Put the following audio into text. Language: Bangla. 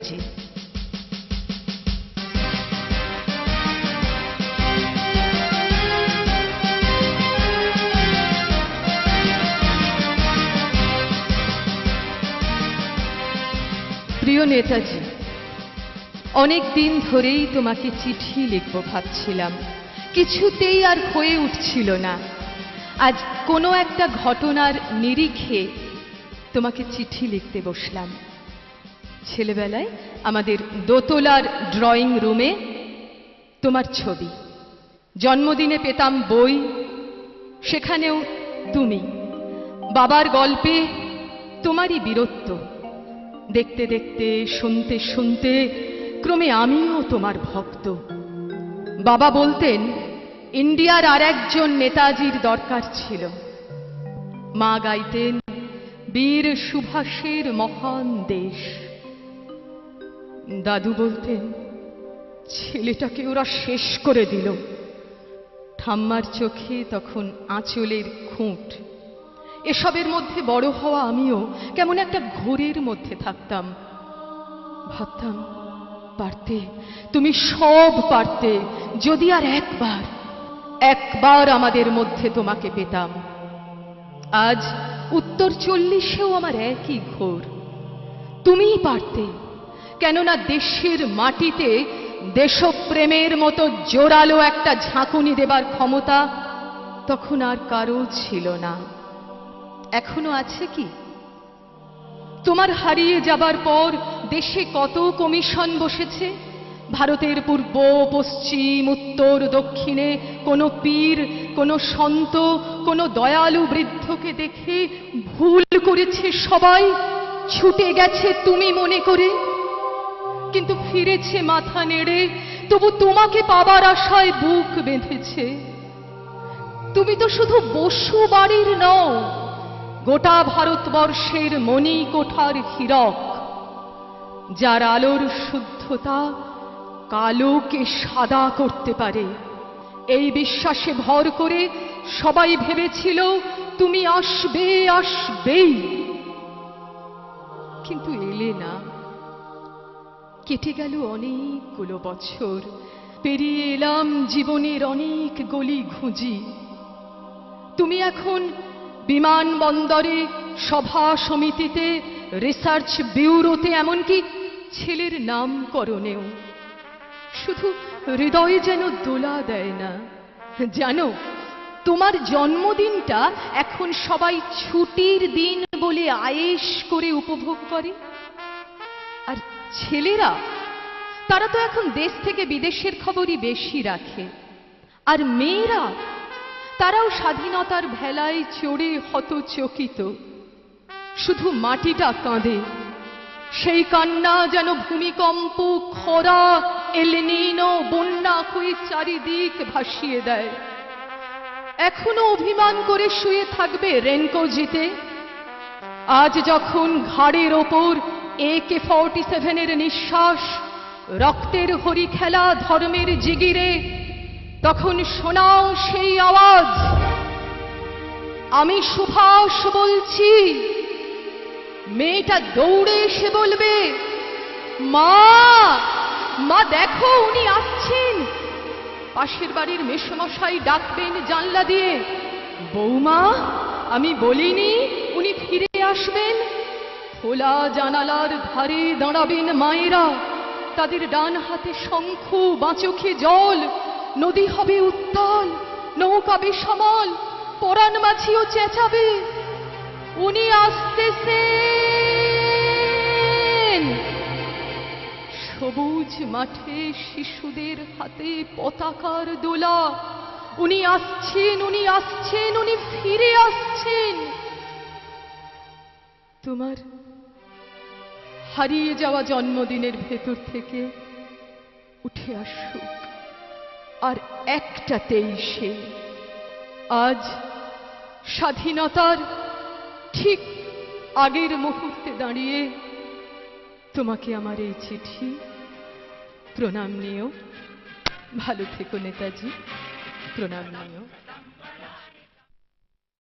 জি। প্রিয় নেতাজি, অনেক দিন ধরেই তোমাকে চিঠি লিখব ভাবছিলাম, কিছুতেই আর হয়ে উঠছিল না। আজ কোনো একটা ঘটনার নিরিখে তোমাকে চিঠি লিখতে বসলাম। ছেলেবেলায় আমাদের দোতলার ড্রয়িং রুমে তোমার ছবি, জন্মদিনে পেতাম বই, সেখানেও তুমি, বাবার গল্পে তোমারই বীরত্ব। দেখতে দেখতে, শুনতে শুনতে ক্রমে আমিও তোমার ভক্ত। বাবা বলতেন ইন্ডিয়ার আর একজন নেতাজির দরকার ছিল। মা গাইতেন বীর সুভাষের মহান দেশ। দাদু বলতেন ছেলেটাকে ওরা শেষ করে দিল। ঠাম্মার চোখে তখন আঁচলের খুঁট। এসবের মধ্যে বড় হওয়া আমিও কেমন একটা ঘোরের মধ্যে থাকতাম। ভাবতাম পারতে, তুমি সব পারতে, যদি আর একবার আমাদের মধ্যে তোমাকে পেতাম। আজ উত্তর 40-এও আমার একই ঘোর। তুমিই পারতে, কেননা দেশের মাটিতে দেশপ্রেমের মতো জোরালো একটা ঝাঁকুনি দেবার ক্ষমতা তখন আর কারো ছিল না। এখনো আছে কি? তোমার হারিয়ে যাবার পর দেশে কত কমিশন বসেছে। ভারতের পূর্ব, পশ্চিম, উত্তর, দক্ষিণে কোনো পীর, কোনো সন্ত, কোনো দয়ালু বৃদ্ধকে দেখে ভুল করেছে সবাই, ছুটে গেছে তুমি মনে করে, কিন্তু ফিরেছে মাথা নেড়ে, তবু তোমাকে পাবার আশায় বুক বেঁধেছে। তুমি তো শুধু বসু বাড়ির নও, গোটা ভারতবর্ষের মণিকোঠার হীরক, যার আলোর শুদ্ধতা কালোকে সাদা করতে পারে। এই বিশ্বাসে ভর করে সবাই ভেবেছিল তুমি আসবে, আসবেই, কিন্তু এলে না। কেটে গেল অনেকগুলো বছর, পেরিয়ে এলাম জীবনের অনেক গলি ঘুঁজি। তুমি এখন বিমানবন্দরে, সভা সমিতিতে, রিসার্চ ব্যুরোতে, এমনকি ছেলের নামকরণেও। শুধু হৃদয়ে যেন দোলা দেয় না। জানো, তোমার জন্মদিনটা এখন সবাই ছুটির দিন বলে আয়েশ করে উপভোগ করে। আর ছেলেরা, তারা তো এখন দেশ থেকে বিদেশের খবরই বেশি রাখে। আর মেয়েরা, তারাও স্বাধীনতার ভেলায় চড়ে হতচকিত। শুধু মাটিটা কাঁদে, সেই কান্না যেন ভূমিকম্প, খরা, এল নিনো, বন্যা হয়ে চারিদিক ভাসিয়ে দেয়। এখনো অভিমান করে শুয়ে থাকবে রেনকোজিতে। আজ যখন ঘাড়ের ওপর AK-47 নিঃশ্বাস, রক্তের হরি খেলা ধর্মের জিগিরে, তখন শোনাও সেই আওয়াজ, আমি সুভাষ বলছি। মেয়েটা দৌড়ে এসে বলবে, মা, মা দেখো উনি আসছেন। পাশের বাড়ির মেসোমশাই ডাকবেন জানলা দিয়ে, বৌমা আমি বলিনি উনি ফিরে আসবেন। খোলা জানালার ধারে দাঁড়াবেন মায়েরা, তাদের ডান হাতে শঙ্খ, বাঁচোখে জল। নদী হবে উত্তাল, নৌকা বেসামাল, পরাণ মাঝিও চেঁচাবে, উনি আসতেছেন। সবুজ মাঠে শিশুদের হাতে পতাকার দোলা, উনি আসছেন, উনি আসছেন, উনি ফিরে আসছেন। তোমার হারিয়ে যাওয়া জন্মদিনের ভেতর থেকে উঠে আসুক আর একটাতেই সে। আজ স্বাধীনতার ঠিক আগের মুহূর্তে দাঁড়িয়ে তোমাকে আমার এই চিঠি। প্রণাম নিও। ভালো থেকো নেতাজি, প্রণাম নিও।